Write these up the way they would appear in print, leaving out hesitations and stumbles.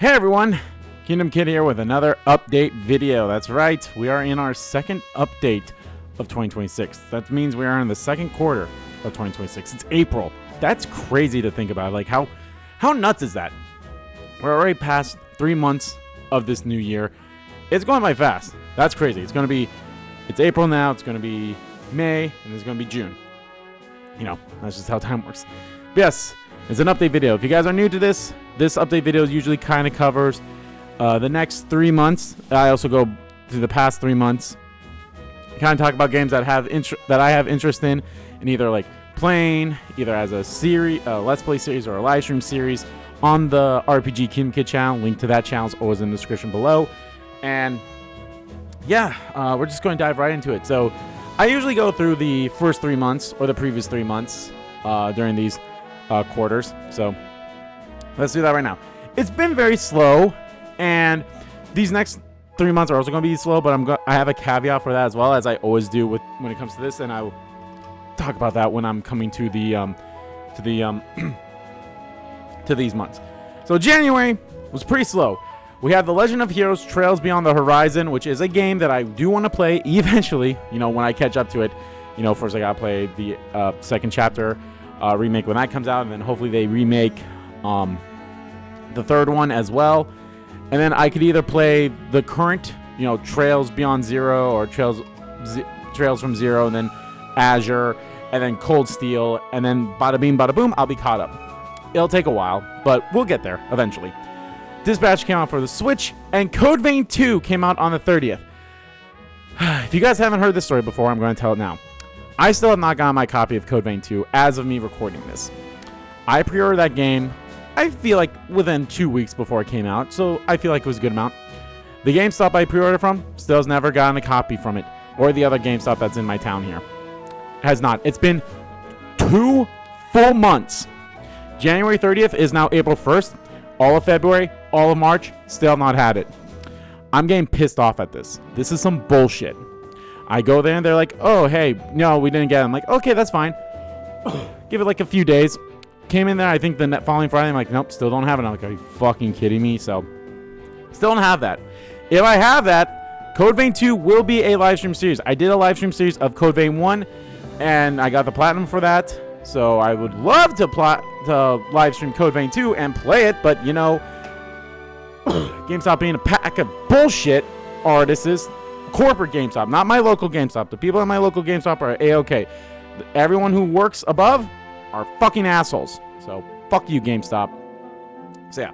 Hey everyone, Kingdom Kid here with another update video. That's right, we are in our second update of 2026. That means we are in the second quarter of 2026. It's April. That's crazy to think about. Like how nuts is that? We're already past 3 months of this new year. It's going by fast. That's crazy. It's April now, it's gonna be May, and it's gonna be June. You know, that's just how time works. But yes, it's an update video. If you guys are new to this update video usually kind of covers the next 3 months. I also go through the past 3 months, kind of talk about games that I have interest in either like playing, either as a series, let's play series, or a live stream series on the RPG Kingdom Kid channel. Link to that channel is always in the description below. And yeah, we're just going to dive right into it. So I usually go through the first 3 months or the previous 3 months during these quarters. So let's do that right now. It's been very slow, and these next 3 months are also going to be slow, but I have a caveat for that, as well as I always do when it comes to this, and I will talk about that when I'm coming to these months. So January was pretty slow. We have The Legend of Heroes Trails Beyond the Horizon, which is a game that I do want to play eventually, when I catch up to it. First I got to play the second chapter remake when that comes out, and then hopefully they remake the third one as well. And then I could either play the current, Trails Beyond Zero, or Trails from Zero, and then Azure, and then Cold Steel, and then bada bing, bada boom, I'll be caught up. It'll take a while, but we'll get there eventually. Dispatch came out for the Switch, and Code Vein 2 came out on the 30th. If you guys haven't heard this story before, I'm going to tell it now. I still have not gotten my copy of Code Vein 2 as of me recording this. I pre-ordered that game, I feel like within 2 weeks before it came out, so I feel like it was a good amount. The GameStop I pre-ordered from still has never gotten a copy from it, or the other GameStop that's in my town here. Has not. It's been 2 full months. January 30th is now April 1st. All of February, all of March, still not had it. I'm getting pissed off at this. This is some bullshit. I go there and they're like, oh, hey, no, we didn't get it. I'm like, okay, that's fine. Give it like a few days. Came in there, I think the following Friday, I'm like, nope, still don't have it. I'm like, are you fucking kidding me? So, still don't have that. If I have that, Code Vein 2 will be a live stream series. I did a live stream series of Code Vein 1, and I got the platinum for that. So, I would love to live stream Code Vein 2 and play it, but, GameStop being a pack of bullshit artists, corporate GameStop, not my local GameStop. The people at my local GameStop are A-okay. Everyone who works above are fucking assholes. So, fuck you, GameStop. So, yeah.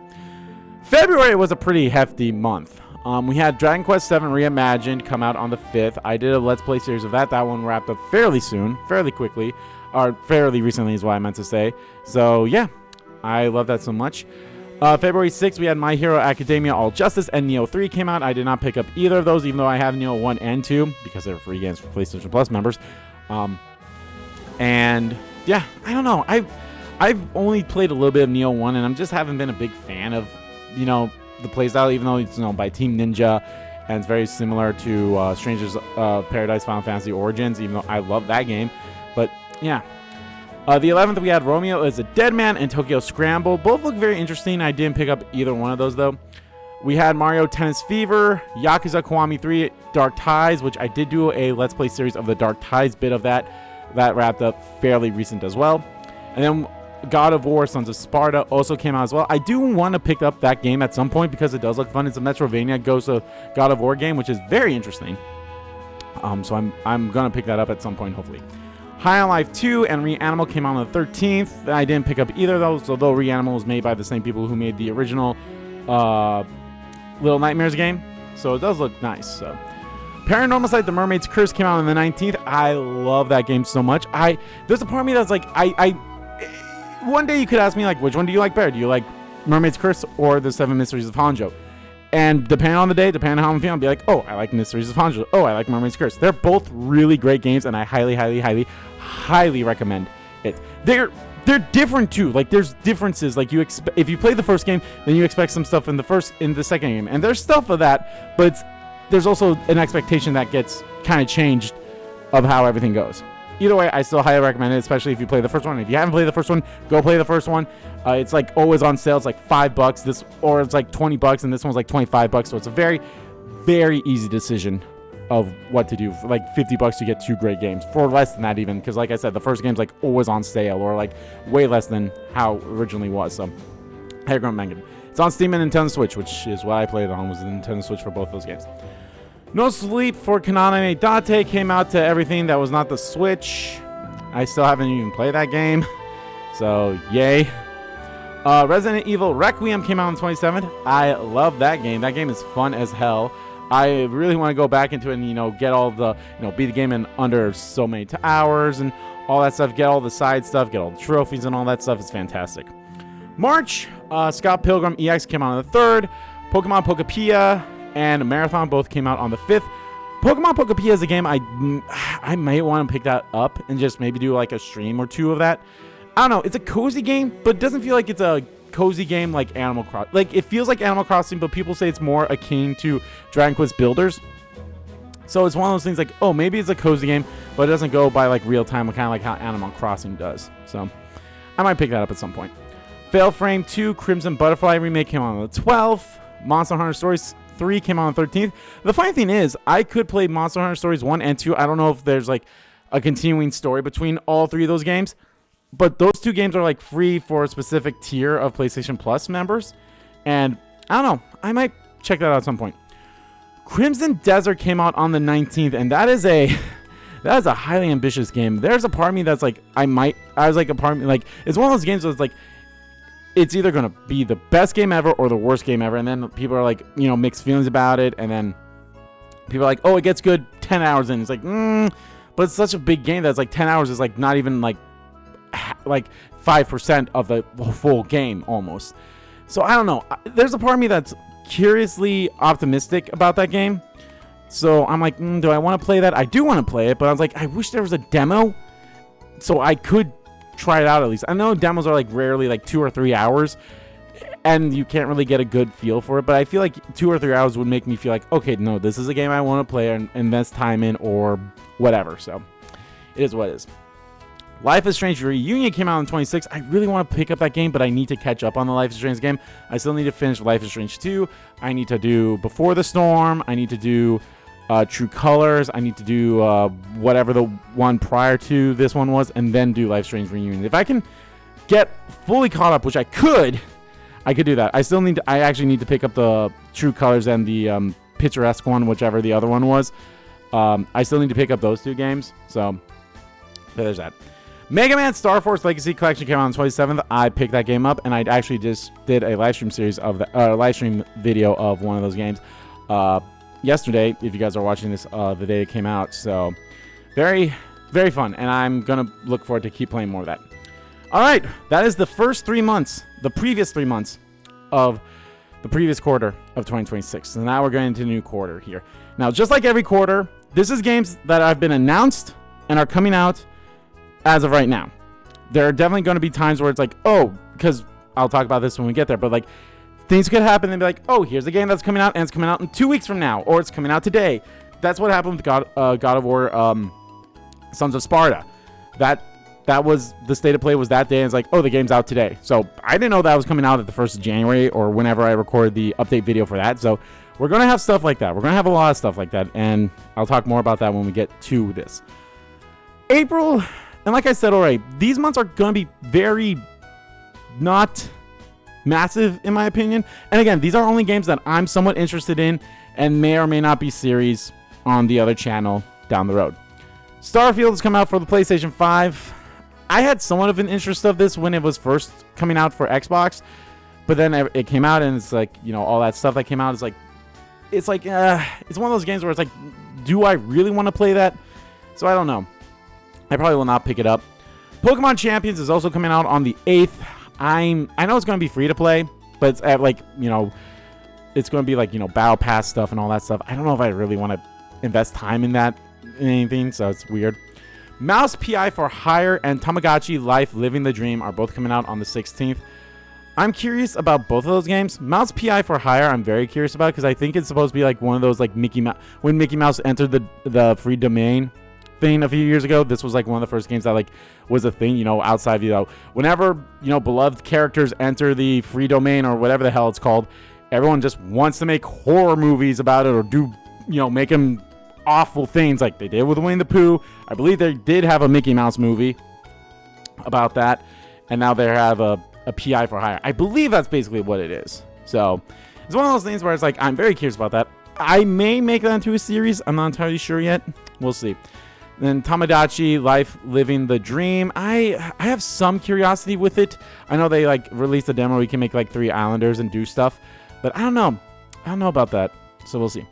February was a pretty hefty month. We had Dragon Quest VII Reimagined come out on the 5th. I did a Let's Play series of that. That one wrapped up fairly soon, fairly quickly, or fairly recently is what I meant to say. So, yeah. I love that so much. February 6th, we had My Hero Academia All Justice, and Neo 3 came out. I did not pick up either of those, even though I have Neo 1 and 2, because they're free games for PlayStation Plus members. And yeah, I don't know. I've only played a little bit of Neo 1, and I just haven't been a big fan of, the playstyle, even though it's, by Team Ninja, and it's very similar to Strangers Paradise Final Fantasy Origins, even though I love that game. But yeah. The 11th, we had Romeo is a Dead Man and Tokyo Scramble. Both look very interesting. I didn't pick up either one of those, though. We had Mario Tennis Fever, Yakuza Kiwami 3, Dark Ties, which I did do a Let's Play series of the Dark Ties bit of that. That wrapped up fairly recent as well. And then God of War, Sons of Sparta also came out as well. I do want to pick up that game at some point because it does look fun. It's a Metroidvania Ghost of God of War game, which is very interesting. So I'm going to pick that up at some point, hopefully. High on Life 2 and Reanimal came out on the 13th. I didn't pick up either of those, although Reanimal was made by the same people who made the original Little Nightmares game. So it does look nice. So Paranormal Sight: The Mermaid's Curse came out on the 19th. I love that game so much. There's a part of me that's like, one day you could ask me, like, which one do you like better? Do you like Mermaid's Curse or The Seven Mysteries of Hanjo? And depending on the day, depending on how I'm feeling, I'll be like, oh, I like Mysteries of Hanjo. Oh, I like Mermaid's Curse. They're both really great games, and I highly, highly, highly, highly recommend it. They're different too. Like, there's differences. Like, if you play the first game, then you expect some stuff in the second game, and there's stuff of that, but there's also an expectation that gets kind of changed of how everything goes. either way, I still highly recommend it, especially if you play the first one. If you haven't played the first one, go play the first one. It's like always on sale. It's like $5 or it's like $20, and this one's like $25. So it's a very, very easy decision of what to do. For like $50 to get 2 great games, for less than that even, because like I said, the first game's like always on sale, or like way less than how originally was. So I recommend it. It's on Steam and Nintendo Switch, which is what I played on, was the Nintendo Switch for both those games. No Sleep for Kaname Date came out to everything that was not the Switch. I still haven't even played that game, so yay. Resident Evil Requiem came out on the 27th. I love that game. That game is fun as hell. I really want to go back into it and, get all the, beat the game in under so many hours and all that stuff. Get all the side stuff, get all the trophies and all that stuff. It's fantastic. March, Scott Pilgrim EX came out on the 3rd. Pokemon Pokepia and Marathon both came out on the 5th. Pokemon Pokepia is a game I might want to pick that up and just maybe do like a stream or 2 of that. I don't know. It's a cozy game, but it doesn't feel like it's a cozy game like Animal Crossing. Like, it feels like Animal Crossing, but people say it's more akin to Dragon Quest Builders. So it's one of those things like, oh, maybe it's a cozy game, but it doesn't go by like real time, kind of like how Animal Crossing does. So I might pick that up at some point. Fail Frame 2 Crimson Butterfly Remake came out on the 12th. Monster Hunter Stories 3 came out on the 13th. The funny thing is, I could play Monster Hunter Stories 1 and 2. I don't know if there's like a continuing story between all 3 of those games, but those 2 games are like free for a specific tier of PlayStation Plus members. And I don't know, I might check that out at some point. Crimson Desert came out on the 19th, and that is a highly ambitious game. There's a part of me that's like, it's one of those games where it's like, it's either going to be the best game ever or the worst game ever. And then people are like, mixed feelings about it. And then people are like, oh, it gets good 10 hours in. It's like, but it's such a big game that's like 10 hours is like not even like 5% of the full game almost. So I don't know. There's a part of me that's curiously optimistic about that game. So I'm like, do I want to play that? I do want to play it, but I was like, I wish there was a demo so I could try it out at least. I know demos are like rarely like 2 or 3 hours and you can't really get a good feel for it, but I feel like 2 or 3 hours would make me feel like, okay, no, this is a game I want to play and invest time in or whatever. So it is what it is. Life is Strange Reunion came out on the 26th. I really want to pick up that game, but I need to catch up on the Life is Strange game. I still need to finish Life is Strange 2. I need to do Before the Storm. I need to do True Colors. I need to do whatever the one prior to this one was, and then do Life is Strange Reunion. If I can get fully caught up, which I could do that. I actually need to pick up the True Colors and the Picturesque one, whichever the other one was. I still need to pick up those 2 games. So there's that. Mega Man Star Force Legacy Collection came out on the 27th. I picked that game up, and I actually just did a live stream series of the live stream video of one of those games yesterday. If you guys are watching this the day it came out, so very, very fun, and I'm gonna look forward to keep playing more of that. All right, that is the first 3 months, the previous 3 months of the previous quarter of 2026. So now we're going into a new quarter here. Now, just like every quarter, this is games that have been announced and are coming out as of right now. There are definitely going to be times where it's like, oh, because I'll talk about this when we get there, but like things could happen and be like, oh, here's a game that's coming out and it's coming out in 2 weeks from now, or it's coming out today. That's what happened with God of War Sons of Sparta. That was the state of play was that day, and it's like, oh, the game's out today. So I didn't know that was coming out at the 1st of January or whenever I recorded the update video for that. So we're going to have stuff like that. We're going to have a lot of stuff like that, and I'll talk more about that when we get to this. April, and like I said already, these months are going to be very not massive in my opinion. And again, these are only games that I'm somewhat interested in and may or may not be series on the other channel down the road. Starfield has come out for the PlayStation 5. I had somewhat of an interest of this when it was first coming out for Xbox, but then it came out and it's like, all that stuff that came out is like, it's one of those games where it's like, do I really want to play that? So I don't know. I probably will not pick it up. Pokemon Champions is also coming out on the 8th. I know it's going to be free to play, but it's at like, it's going to be like, Battle Pass stuff and all that stuff. I don't know if I really want to invest time in that, in anything, so it's weird. Mouse PI for Hire and Tamagotchi Life Living the Dream are both coming out on the 16th. I'm curious about both of those games. Mouse PI for Hire, I'm very curious about because I think it's supposed to be like one of those like Mickey Mouse when Mickey Mouse entered the free domain thing a few years ago. This was like one of the first games that like was a thing, you know, outside, you know, whenever, you know, beloved characters enter the free domain or whatever the hell it's called, everyone just wants to make horror movies about it or do, you know, make them awful things like they did with Winnie the Pooh. I believe they did have a Mickey Mouse movie about that, and now they have a PI for hire. I believe that's basically what it is. So it's one of those things where it's like, I'm very curious about that. I may make that into a series. I'm not entirely sure yet. We'll see. Then Tamagotchi Life Living the Dream. I have some curiosity with it. I know they like released a demo where you can make like 3 islanders and do stuff, but I don't know. I don't know about that. So we'll see.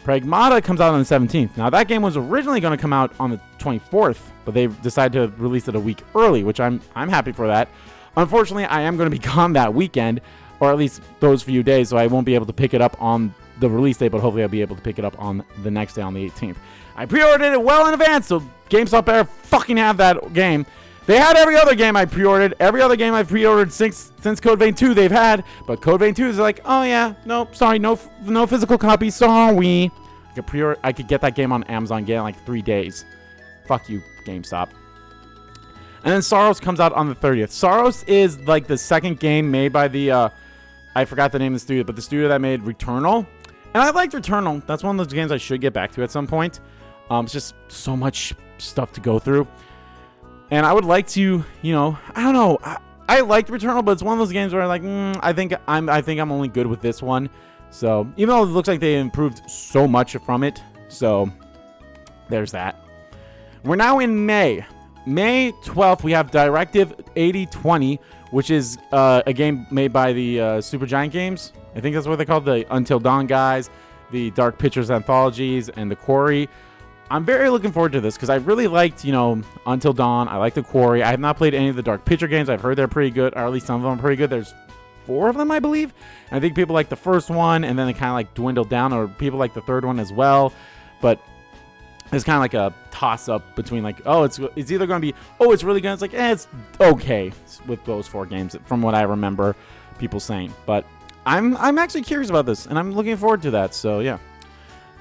Pragmata comes out on the 17th. Now that game was originally going to come out on the 24th, but they decided to release it a week early, which I'm happy for that. Unfortunately, I am going to be gone that weekend, or at least those few days, so I won't be able to pick it up on the release date, but hopefully I'll be able to pick it up on the next day on the 18th. I pre-ordered it well in advance, so GameStop better fucking have that game. They had every other game I pre-ordered. Every other game I've pre-ordered since Code Vein 2 they've had, but Code Vein 2 is like, oh yeah, nope, sorry, no physical copies, sorry. I could get that game on Amazon, get it in like 3 days. Fuck you, GameStop. And then Saros comes out on the 30th. Saros is like the second game made by the, I forgot the name of the studio, but the studio that made Returnal. And I liked Returnal. That's one of those games I should get back to at some point. It's just so much stuff to go through. And I would like to, you know, I don't know. I liked Returnal, but it's one of those games where I'm like, I think I'm only good with this one. So even though it looks like they improved so much from it, so there's that. We're now in May. May 12th, we have Directive 8020, which is a game made by the Supergiant Games. I think that's what they call the Until Dawn guys, the Dark Pictures Anthologies, and the Quarry. I'm very looking forward to this because I really liked, you know, Until Dawn. I like the Quarry. I have not played any of the Dark Picture games. I've heard they're pretty good, or at least some of them are pretty good. There's 4 of them, I believe. And I think people like the first one, and then they kind of like dwindled down, or people like the third one as well. But it's kind of like a toss-up between like, oh, it's either going to be, oh, it's really good. It's like, it's okay with those 4 games, from what I remember people saying. But I'm actually curious about this, and I'm looking forward to that. So yeah.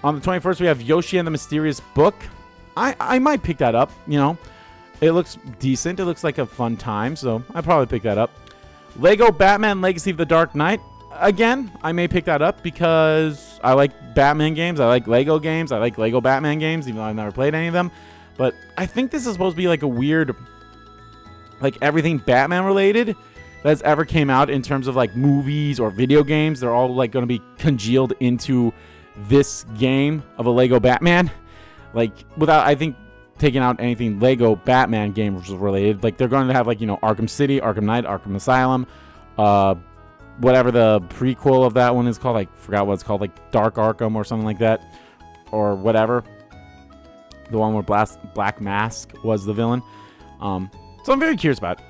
On the 21st, we have Yoshi and the Mysterious Book. I might pick that up, you know. It looks decent. It looks like a fun time, so I'd probably pick that up. Lego Batman Legacy of the Dark Knight. Again, I may pick that up because I like Batman games. I like Lego games. I like Lego Batman games, even though I've never played any of them. But I think this is supposed to be like a weird, like everything Batman related that's ever came out in terms of like movies or video games. They're all like going to be congealed into this game of a Lego Batman, like without, I think, taking out anything Lego Batman games related. Like they're going to have like, you know, Arkham City, Arkham Knight, Arkham Asylum, whatever the prequel of that one is called. I forgot what it's called, like Dark Arkham or something like that, or whatever. The one where Black Mask was the villain. So I'm very curious about it.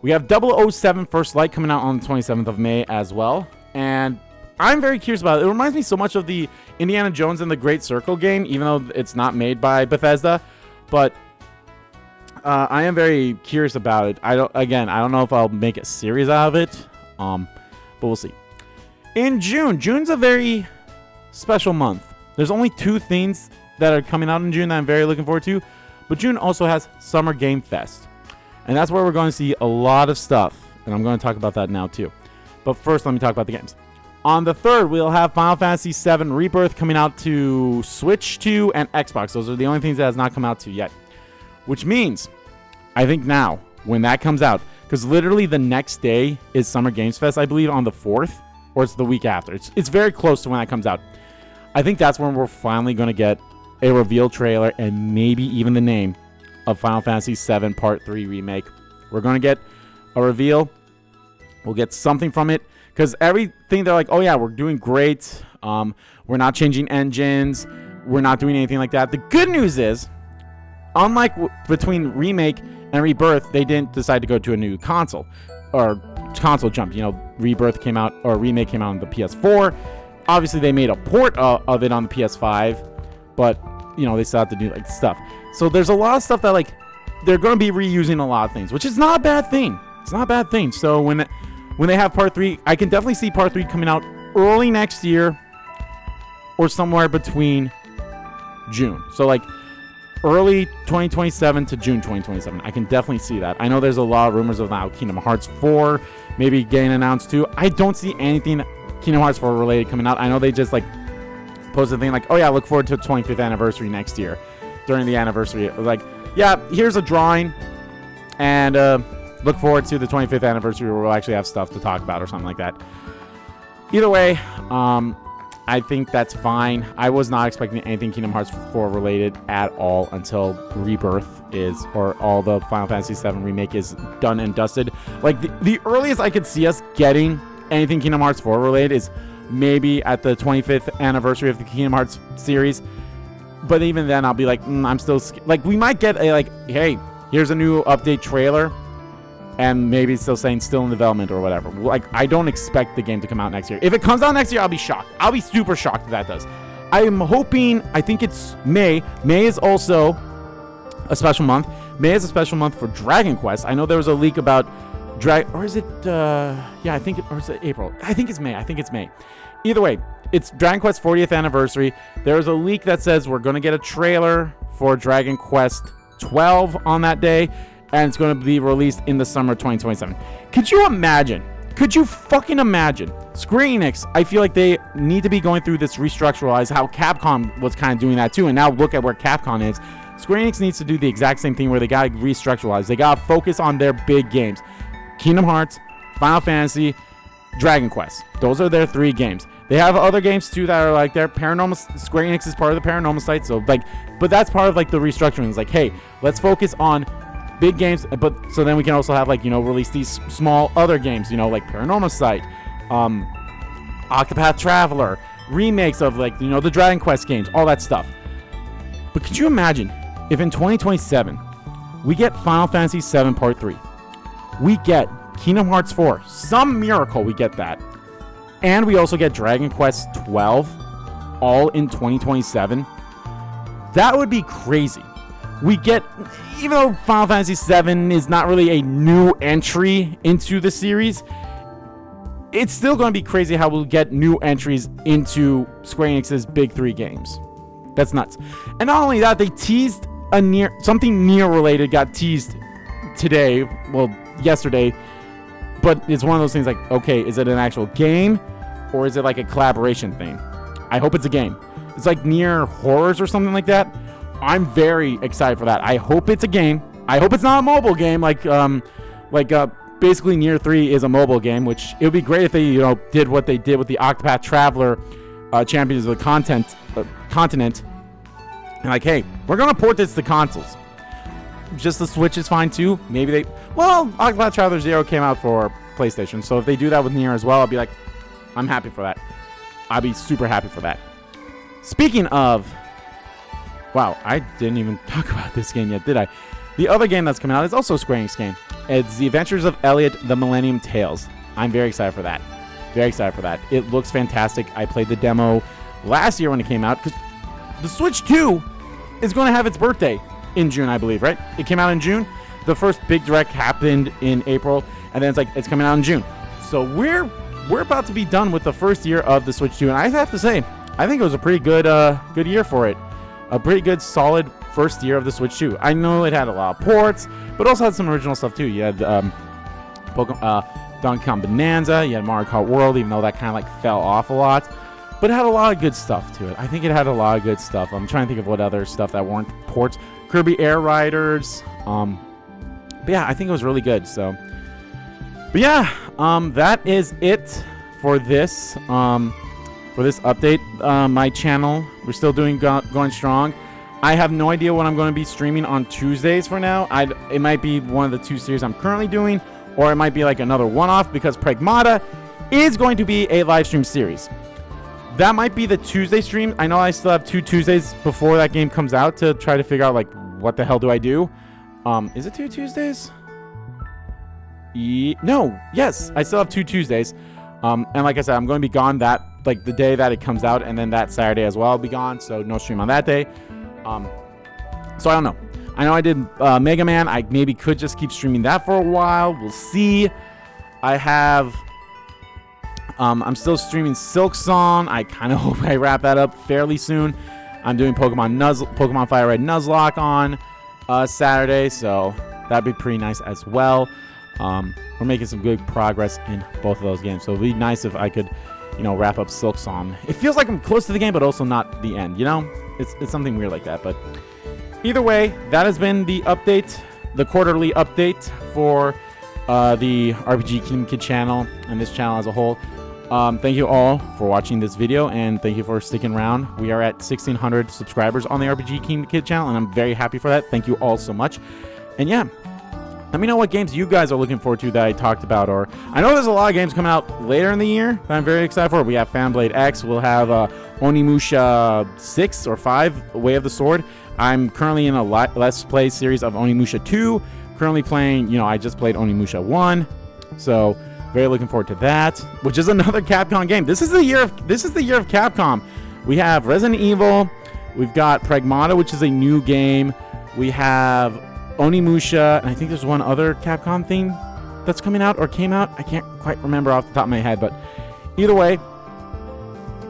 We have 007 First Light coming out on the 27th of May as well, and I'm very curious about it. It reminds me so much of the Indiana Jones and the Great Circle game, even though it's not made by Bethesda. But I am very curious about it. I don't know if I'll make a series out of it, but we'll see. In June's a very special month. There's only 2 things that are coming out in June that I'm very looking forward to. But June also has Summer Game Fest, and that's where we're going to see a lot of stuff. And I'm going to talk about that now too. But first, let me talk about the games. On the 3rd, we'll have Final Fantasy VII Rebirth coming out to Switch 2 and Xbox. Those are the only things that has not come out to yet. Which means, I think now, when that comes out, because literally the next day is Summer Games Fest, I believe, on the 4th, or it's the week after. It's very close to when that comes out. I think that's when we're finally going to get a reveal trailer and maybe even the name of Final Fantasy VII Part 3 Remake. We're going to get a reveal. We'll get something from it. Because everything, they're like, oh yeah, we're doing great. We're not changing engines. We're not doing anything like that. The good news is, unlike between Remake and Rebirth, they didn't decide to go to a new console. Or console jump. You know, Rebirth came out, or Remake came out on the PS4. Obviously, they made a port of it on the PS5. But, you know, they still have to do like stuff. So there's a lot of stuff that, like, they're going to be reusing a lot of things. Which is not a bad thing. It's not a bad thing. So when they have Part 3, I can definitely see Part 3 coming out early next year or somewhere between June. So, like, early 2027 to June 2027. I can definitely see that. I know there's a lot of rumors of now Kingdom Hearts 4 maybe getting announced too. I don't see anything Kingdom Hearts 4 related coming out. I know they just like posted a thing like, oh yeah, look forward to the 25th anniversary next year. During the anniversary, like, yeah, here's a drawing, and look forward to the 25th anniversary where we'll actually have stuff to talk about or something like that. Either way, I think that's fine. I was not expecting anything Kingdom Hearts 4 related at all until Rebirth is, or all the Final Fantasy VII Remake is done and dusted. Like, the earliest I could see us getting anything Kingdom Hearts 4 related is maybe at the 25th anniversary of the Kingdom Hearts series. But even then, I'll be like, I'm still... Like, we might get a, like, hey, here's a new update trailer, and maybe it's still saying still in development or whatever. Like, I don't expect the game to come out next year. If it comes out next year, I'll be shocked. I'll be super shocked if that does. I am hoping... I think it's May. May is also a special month. May is a special month for Dragon Quest. I know there was a leak about... Or is it... yeah, I think... Or is it April? I think it's May. Either way, it's Dragon Quest 40th anniversary. There's a leak that says we're going to get a trailer for Dragon Quest 12 on that day, and it's going to be released in the summer of 2027. Could you imagine? Could you fucking imagine? Square Enix, I feel like they need to be going through this restructuralize, how Capcom was kind of doing that too, and now look at where Capcom is. Square Enix needs to do the exact same thing where they got to restructuralize. They got to focus on their big games. Kingdom Hearts, Final Fantasy, Dragon Quest. Those are their 3 games. They have other games too that are like their Paranormal. Square Enix is part of the Paranormal site, so like, but that's part of like the restructuring. It's like, hey, let's focus on big games, but so then we can also have like, you know, release these small other games, you know, like Paranormal site, Octopath Traveler, remakes of like, you know, the Dragon Quest games, all that stuff. But could you imagine if in 2027 we get Final Fantasy VII Part 3, we get Kingdom Hearts 4, some miracle we get that, and we also get Dragon Quest 12 all in 2027. That would be crazy. We get, even though Final Fantasy VII is not really a new entry into the series, it's still going to be crazy how we'll get new entries into Square Enix's big 3 games. That's nuts. And not only that, they teased something Nier related got teased today, well, yesterday. But it's one of those things like, okay, is it an actual game or is it like a collaboration thing? I hope it's a game. It's like Nier Horrors or something like that. I'm very excited for that. I hope it's a game. I hope it's not a mobile game basically Nier 3 is a mobile game, which it would be great if they, you know, did what they did with the Octopath Traveler Champions of the Continent. And like, hey, we're going to port this to consoles. Just the Switch is fine too. Maybe Octopath Traveler 0 came out for PlayStation, so if they do that with Nier as well, I'll be like, I'm happy for that. I'll be super happy for that. Speaking of, wow, I didn't even talk about this game yet, did I? The other game that's coming out is also a Square Enix game. It's The Adventures of Elliot: The Millennium Tales. I'm very excited for that. Very excited for that. It looks fantastic. I played the demo last year when it came out, because the Switch 2 is going to have its birthday in June, I believe, right? It came out in June. The first big direct happened in April, and then it's coming out in June. So we're about to be done with the first year of the Switch 2, and I have to say, I think it was a pretty good year for it. A pretty good, solid first year of the Switch 2. I know it had a lot of ports, but also had some original stuff too. You had Donkey Kong Bonanza, you had Mario Kart World, even though that kind of like fell off a lot. But it had a lot of good stuff to it. I think it had a lot of good stuff. I'm trying to think of what other stuff that weren't ports. Kirby Air Riders. But yeah, I think it was really good. So, but yeah, that is it for this update. My channel, we're still going strong. I have no idea what I'm going to be streaming on Tuesdays for now. It might be one of the 2 series I'm currently doing, or it might be like another one-off, because Pragmata is going to be a live stream series. That might be the Tuesday stream. I know I still have 2 Tuesdays before that game comes out to try to figure out like what the hell do I do. Is it 2 Tuesdays? No. Yes, I still have 2 Tuesdays. And like I said, I'm going to be gone that like the day that it comes out, and then that Saturday as well I'll be gone, so no stream on that day. So I don't know. I know I did Mega Man. I maybe could just keep streaming that for a while. We'll see. I have I'm still streaming Silk Song. I kind of hope I wrap that up fairly soon. I'm doing Pokemon Fire Red Nuzlocke on Saturday, so that'd be pretty nice as well. We're making some good progress in both of those games, so it'd be nice if I could, you know, wrap up Silksong. It feels like I'm close to the game, but also not the end, you know? It's something weird like that, but either way, that has been the update, the quarterly update for the RPG Kingdom Kid channel and this channel as a whole. Thank you all for watching this video, and thank you for sticking around. We are at 1,600 subscribers on the RPG Kingdom Kid channel, and I'm very happy for that. Thank you all so much. And yeah, let me know what games you guys are looking forward to that I talked about. Or I know there's a lot of games coming out later in the year that I'm very excited for. We have Fanblade X. We'll have Onimusha 6 or 5, Way of the Sword. I'm currently in a Let's Play series of Onimusha 2. Currently playing, you know, I just played Onimusha 1. So very looking forward to that, which is another Capcom game. This is the year of Capcom. We have Resident Evil. We've got Pragmata, which is a new game. We have Onimusha, and I think there's one other Capcom thing that's coming out or came out. I can't quite remember off the top of my head, but either way,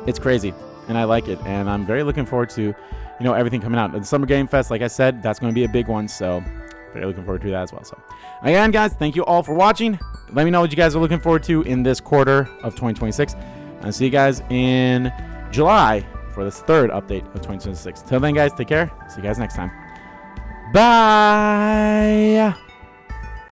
it's crazy, and I like it, and I'm very looking forward to, you know, everything coming out. And Summer Game Fest, like I said, that's going to be a big one, so very looking forward to that as well. So again, guys, thank you all for watching. Let me know what you guys are looking forward to in this quarter of 2026. And see you guys in July for this third update of 2026. Till then, guys, take care. See you guys next time. Bye.